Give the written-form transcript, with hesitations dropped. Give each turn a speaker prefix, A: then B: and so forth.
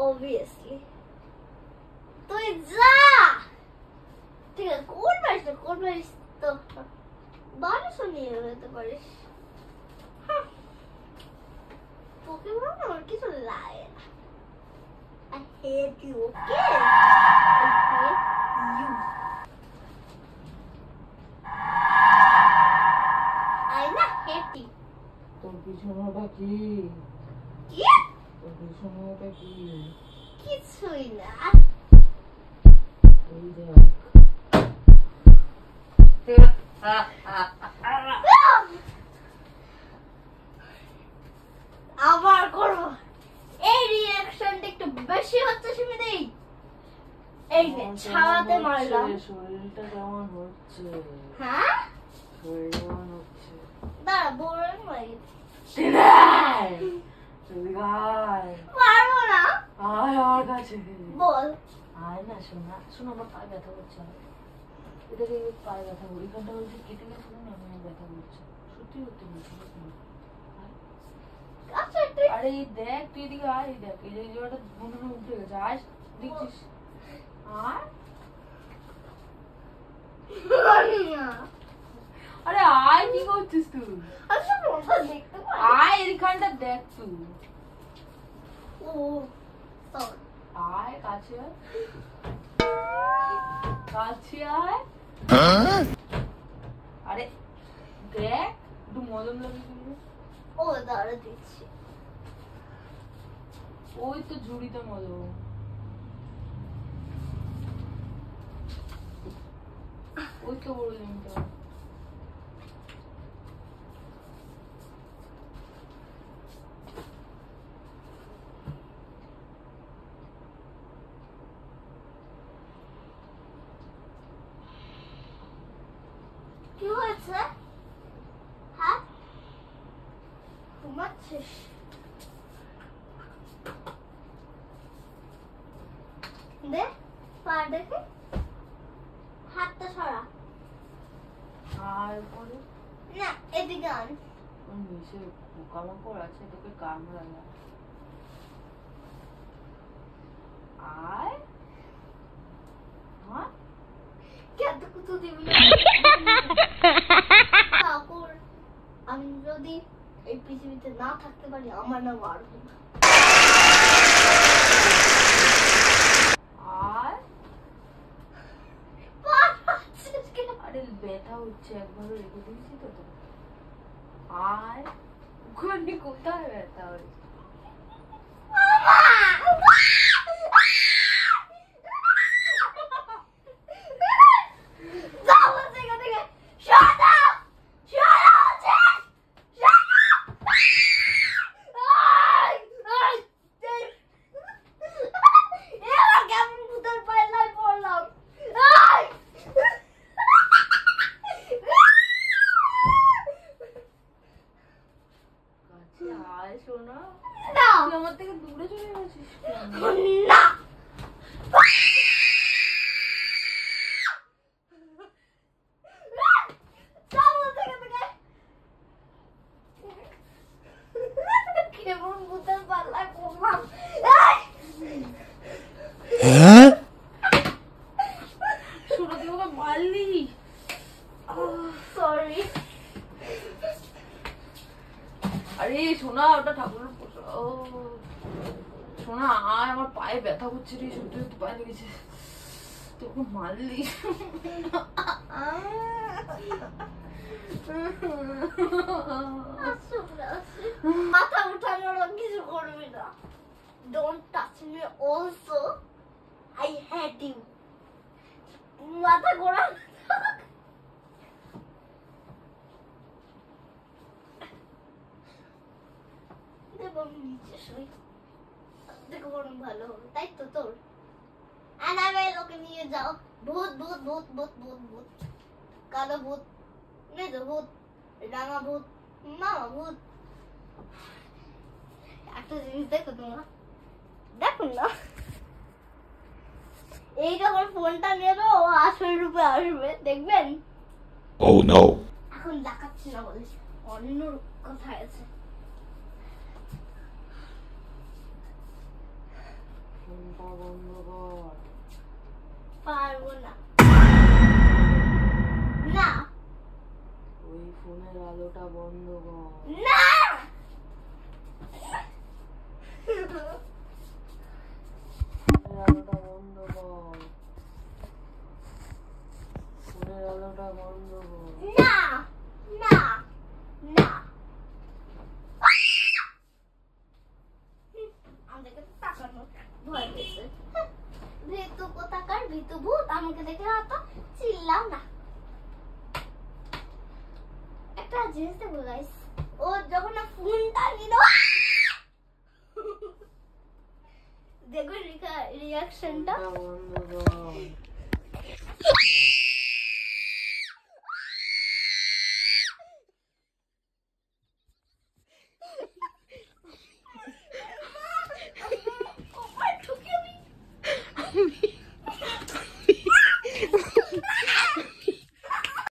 A: obviously তুই যা ঠিক আছে কোন পারিস তো বারোশো নিয়ে যেতে পারিস তোকে বলবো আমার কিছু লাগে না I hate you, okay? I hate you. I not hate you.
B: তোর পিছনেটা কি?
A: কি?
B: তোর পিছনেটা কি?
A: কিছুই না।
B: এই দেখ।
A: আবার করবো। এই রিঅ্যাকশনটা একটু বেশি হচ্ছে সুমিদেই। এই নে ছাড়াতে মারলাম।
B: শরীরটা কেমন হচ্ছে?
A: হ্যাঁ?
B: শরীর কেমন হচ্ছে?
A: দাঁড়া বোরেন মারি। পারবো না।
B: আয় আমার কাছে।
A: বল।
B: আয় না শোনা আমার পায়ে ব্যথা করছে। এটাকে পায়ে ব্যথা করি এখানটা বলছে কেটে গেছে না আমার ব্যথা করছে সত্যি সত্যি বলছি আরে দেখ তুই এদিকে আয় দেখ এই জায়গাটা মনে হয় উঠে গেছে আয় দেখছিস আর আরে আয় কি করছিস তুই আয় এখানটা দেখ তুই আয় কাছে আয় আরে দেখ একটু মলম লাগিয়ে
A: ও দাঁড়া দিচ্ছি
B: ওই তো ঝুড়িতে মলম ওই তো বড় জিনিসটা
A: কি হয়েছে হ্যাঁ ঘুমাচ্ছিস দে পা দেখে হাতটা সরা
B: আর পরে
A: না এদিকে আন
B: ওই নিচে পোকামাকড় আছে তোকে কামড়াবে আয় হ্যাঁ
A: কেন কুতু দিবি ঠাকুর আমি যদি এই পৃথিবীতে না থাকতে পারি আমার নাম আরবি
B: আরে ব্যথা হচ্ছে একবার রেখে দিয়েছি তো আর ওখানে কোথায় ব্যথা হচ্ছে শোনা আমার থেকে দূরে চলে গেছিস
A: না কেমন ভূতের পাল্লায় পড়লাম
B: শোনা তুই ওকে মারলি
A: সরি
B: আরে শোনা ওটা ঠাকুরের শোনা আর আমার পায়ে ব্যথা করছে রে সত্যি সত্যি পায়ে লেগেছে তোকে মারলি
A: মাথা উঠানোর কিছু করবি না don't touch me also I hate you মাথা ঘোরা নিচে শুই দেখো বরং ভালো হবে তাই তো তোর ওকে নিয়ে যাও ভূত ভূত ভূত ভূত ভূত ভূত কালো ভূত মেজো ভূত রাঙা ভূত মামা ভূত একটা জিনিস দেখো তোমরা দেখুন না এই যখন ফোনটা নেবে ও আসল রূপে আসবে দেখবেন
C: Oh no
A: এখন দেখাচ্ছি না বলে অন্য কোথায় আছে পারবো না। না
B: ওই ফোনের আলোটা বন্ধ কর।
A: না
B: ফোনের আলোটা বন্ধ কর। ফোনের আলোটা বন্ধ কর।
A: না না না আমাদেরকে তাকানো ভয় পেয়েছে। ভীতু কোথাকার ভীতু ভূত আমাকে দেখে হতো চিল্লাও না। একটা জিনিস দেখো গাইস, ও যখন না ফোনটা নিল দেখো রিয়াকশনটা
B: ফোনটা বন্ধ কর।